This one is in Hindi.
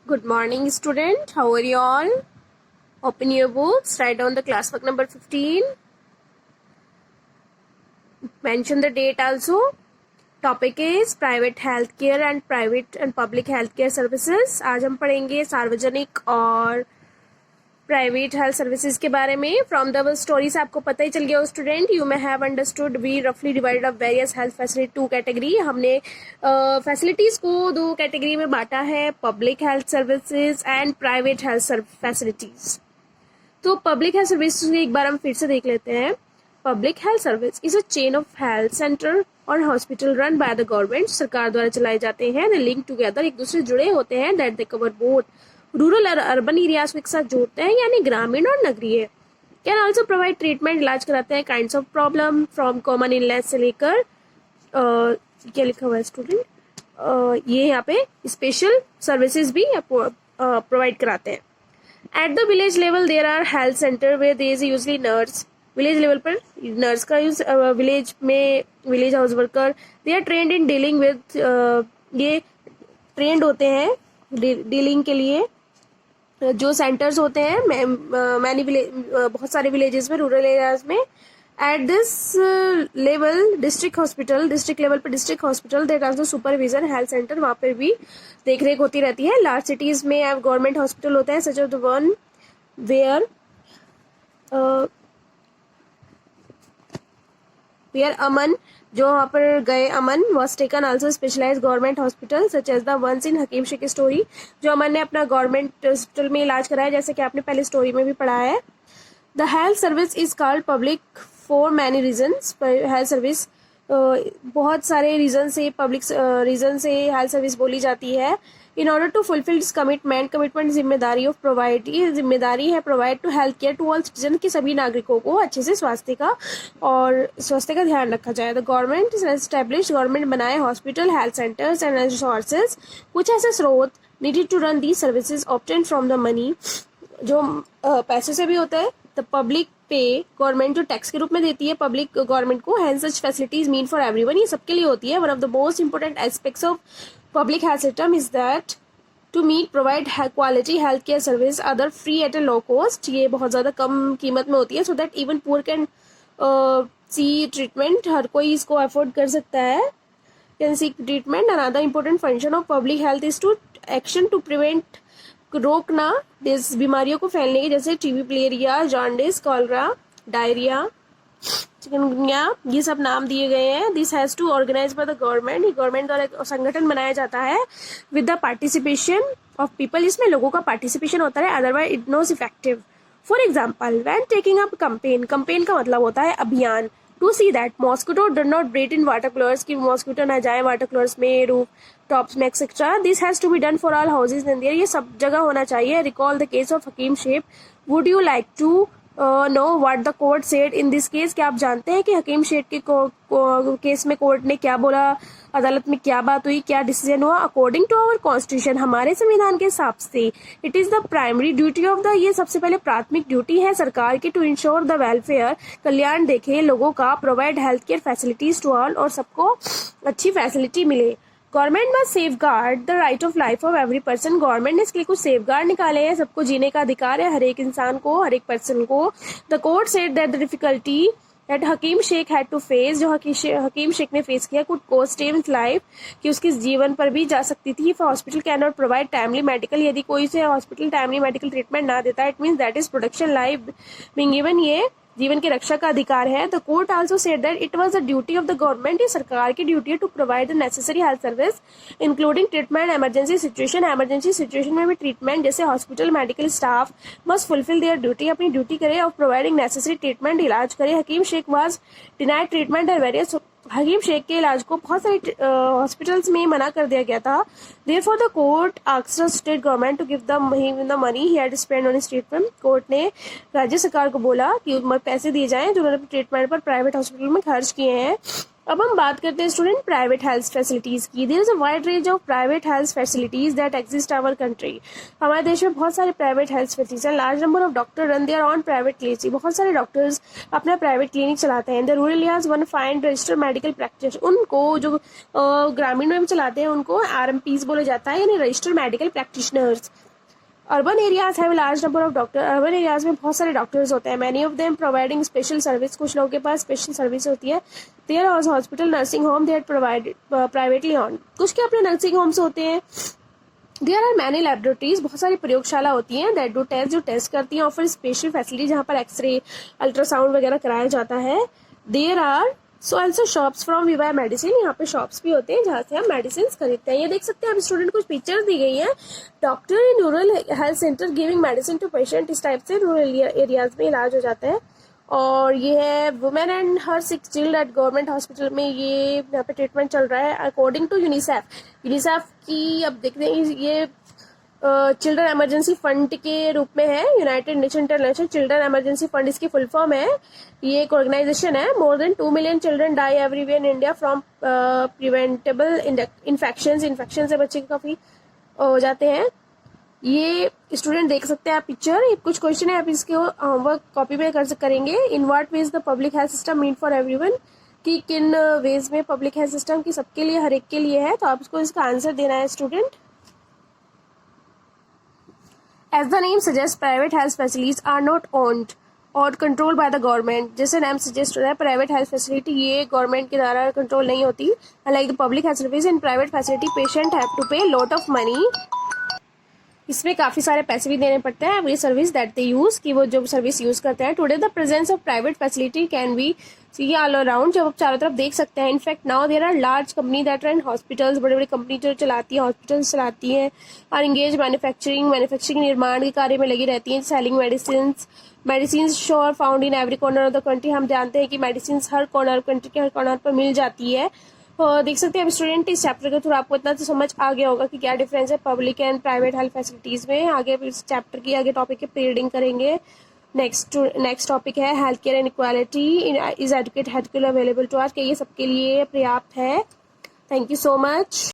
Good morning, student. How are you all? Open your books. Write down the class work number 15. Mention the date also. Topic is private healthcare and private and public healthcare services. आज हम पढ़ेंगे सार्वजनिक और प्राइवेट हेल्थ सर्विसेज के बारे में. फ्रॉम द स्टोरी से आपको पता ही चल गया student. You may have understood we रफली divided up various health facility to category. हमने फैसिलिटीज को दो कैटेगरी में बांटा है, public health services and private health facilities. तो पब्लिक हेल्थ सर्विसेज एक बार हम फिर से देख लेते हैं. Public health service is a chain of health centre और hospital run by the government. सरकार द्वारा चलाए जाते हैं. दे लिंक टुगेदर, एक दूसरे जुड़े होते हैं. That they cover both rural और अर्बन एरियाज को एक साथ जोड़ते हैं, यानी ग्रामीण और नगरीय. कैन ऑल्सो प्रोवाइड ट्रीटमेंट, इलाज कराते हैं. Kinds of problem from common illness से लेकर क्या लिखा हुआ है स्टूडेंट, ये यहाँ पे स्पेशल सर्विसेज भी प्रोवाइड कराते हैं. At the village level there are health centre where there is usually nurse. Village level पर नर्स का यूज, विलेज में village house worker, they are trained in dealing with, ये ट्रेंड होते हैं डीलिंग के लिए. जो सेंटर्स होते हैं मैनी बहुत सारे विलेजेस में, रूरल एरियाज में. At this level district hospital, district level पर district hospital, that also supervision health centre, वहाँ पर भी देख रेख होती रहती है. लार्ज सिटीज में गवर्नमेंट हॉस्पिटल होते हैं, such of the one where Aman, जो वहाँ पर गए Aman was taken also specialise government hospital such as the ones in Hakim Sheikh story. जो अमन ने अपना गवर्नमेंट हॉस्पिटल में इलाज कराया, जैसे कि आपने पहले स्टोरी में भी पढ़ा है. The health service is called public for many reasons. Health service बहुत सारे रीजन से, पब्लिक रीजन से हेल्थ सर्विस बोली जाती है. In order to fulfil this commitment, जिम्मेदारी ऑफ प्रोवाइड, ये जिम्मेदारी है provide to health care to all citizen, की सभी नागरिकों को अच्छे से स्वास्थ्य का ध्यान रखा जाए. The government is establish, government बनाए hospital, health centres and resources. कुछ ऐसे स्रोत needed to run the services obtain from the money, जो पैसे से भी होता है. द पब्लिक पे, गवर्नमेंट जो टैक्स के रूप में देती है पब्लिक गवर्नमेंट को. Hence such facilities mean for everyone, ये सबके लिए होती है. One of the most important aspects of public health system is that to meet provide quality health care service other free at a low cost. ये बहुत ज़्यादा कम कीमत में होती है, so that even poor can see treatment. हर कोई इसको अफोर्ड कर सकता है, can seek treatment. Another important function of public health is to action to prevent, रोकना इस बीमारियों को फैलने की, जैसे TB, malaria, jaundice, cholera, diarrhoea, chikungunya, ये सब नाम दिए गए हैं. This has to organise by the government, government द्वारा संगठन बनाया जाता है. With the participation of people, इसमें लोगों का पार्टिसिपेशन होता है. Otherwise it not effective. For example when taking up campaign, campaign का मतलब होता है अभियान. To see that mosquito do not breed in water coolers, की मॉस्किटो ना जाए वाटर कूलर्स में, रूफ टॉप्स में etcetera. This has to be done for all houses in there, ये सब जगह होना चाहिए. Recall the case of Hakim Sheikh. Would you like to know what the court said in this case, क्या आप जानते हैं कि हकीम शेख के केस में कोर्ट ने क्या बोला, अदालत में क्या बात हुई, क्या डिसीजन हुआ. अकॉर्डिंग टू आवर कॉन्स्टिट्यूशन, हमारे संविधान के हिसाब से, it is the primary duty of the, ये सबसे पहले प्राथमिक ड्यूटी है सरकार की, टू इंश्योर द वेलफेयर, कल्याण देखे लोगों का, provide health care facilities to all, और सबको अच्छी फैसिलिटी मिले. Government must safeguard the right of life of every person. Government ने इसके लिए कुछ सेफ गार्ड निकाले हैं. सबको जीने का अधिकार है, हर एक इंसान को, हर एक पर्सन को. The court said that the difficulty that Hakim Sheikh had to face, जो हकीम शेख ने फेस किया, कुड कॉस्ट हिम लाइफ, कि उसके जीवन पर भी जा सकती थी. If hospital can not provide timely medical, यदि कोई से हॉस्पिटल टाइमली मेडिकल ट्रीटमेंट ना देता है, it means that is protection life being given, ये जीवन की रक्षा का अधिकार है. The court also said that it was the duty of the government, ये सरकार की ड्यूटी है, to provide the necessary health service including treatment emergency situation. Emergency situation में भी ट्रीटमेंट, जैसे hospital medical staff must fulfil their duty, अपनी ड्यूटी करे ऑफ प्रोवाइडिंग नेसेसरी ट्रीटमेंट, इलाज करे. Hakim Sheikh was denied treatment and various, Hakim Sheikh के इलाज को बहुत सारे हॉस्पिटल्स में मना कर दिया गया था. Therefore the court asked the state government to give the money he had spend on his treatment. Court ने राज्य सरकार को बोला कि पैसे दिए जाएं जो उन्होंने ट्रीटमेंट पर प्राइवेट हॉस्पिटल में खर्च किए हैं. अब हम बात करते हैं स्टूडेंट प्राइवेट हेल्थ फैसिलिटीज़ की। There is a wide range of private health facilities that exist our country. हमारे देश में बहुत सारे प्राइवेट हेल्थ फैसिलिटीज हैं। Large number of doctor run there on private clinics. बहुत सारे डॉक्टर्स अपना प्राइवेट क्लिनिक चलाते हैं। The rural areas one find registered medical practice. उनको जो ग्रामीण में चलाते हैं उनको RMPs बोला जाता है, यानी registered medical practitioners. Urban areas have large number of doctor. Urban areas में बहुत सारे डॉक्टर्स होते हैं। Many of them providing special service. कुछ लोगों के पास स्पेशल सर्विस होती है। There are hospital, nursing home they provided privately on. कुछ के अपने नर्सिंग होम्स होते हैं। There are many laboratories. बहुत सारी प्रयोगशाला होती हैं दैट डू टेस्ट, जो टेस्ट करती हैं। ऑफर स्पेशल फैसिलिटी जहाँ पर एक्सरे, अल्ट्रासाउंड वगैरह कराया जाता है। There are so also shops from we buy medicine. यहाँ पे शॉप्स भी होते हैं जहाँ से हम मेडिसिन खरीदते हैं। ये देख सकते हैं आप स्टूडेंट, कुछ पिक्चर्स दी गई हैं। Doctor in rural health centre giving medicine to patient. इस टाइप से रूरल एरियाज में इलाज हो जाता है। और ये है women and her sick child at government hospital में ये यहाँ पे ट्रीटमेंट चल रहा है अकॉर्डिंग टू यूनिसेफ की। अब देखते हैं ये चिल्ड्रन इमरजेंसी फंड के रूप में है। United Nation International Children Emergency Fund इसकी फुल फॉर्म है। ये एक ऑर्गेनाइजेशन है। More than 2 million children die everywhere in India from preventable infection से बच्चे काफी हो जाते हैं। ये स्टूडेंट देख सकते हैं आप पिक्चर। ये कुछ क्वेश्चन है, आप इसके होमवर्क कॉपी में करेंगे। In what ways the public health system mean for everyone, कि किन वेज में पब्लिक हेल्थ सिस्टम की सबके लिए, हर एक के लिए है। तो आपको इसका आंसर देना है student. As the name suggests, private health facilities are not owned और कंट्रोल बाय द गवर्नमेंट। जैसे नाम सजेस्ट हो रहा है, प्राइवेट हेल्थ फैसिलिटी ये गवर्नमेंट के द्वारा कंट्रोल नहीं होती। Like the public health service in private facility patient have to pay lot of money. इसमें काफी सारे पैसे भी देने पड़ते हैं ये सर्विस दैट दे यूज, कि वो जो सर्विस यूज करते हैं। Today the presence of private facility can be see all around, जब आप चारों तरफ देख सकते हैं। In fact now there are large company that run hospitals. बड़े बड़े कंपनी जो चलाती है हॉस्पिटल्स चलाती हैं। और इंगेज मैन्युफैक्चरिंग निर्माण के कार्य में लगी रहती हैं। Selling medicine sure found in every corner of the country. हम जानते हैं कि मेडिसिन हर कॉर्नर, कंट्री के हर कॉर्नर पर मिल जाती है। देख सकते हैं अब स्टूडेंट, इस चैप्टर के थ्रू आपको इतना तो समझ आ गया होगा कि क्या डिफरेंस है public and private health facilities में। आगे इस चैप्टर की आगे टॉपिक की रीडिंग करेंगे। नेक्स्ट टॉपिक है health care and equality is adequate health care available to all, कि ये सबके लिए पर्याप्त है। Thank you so much.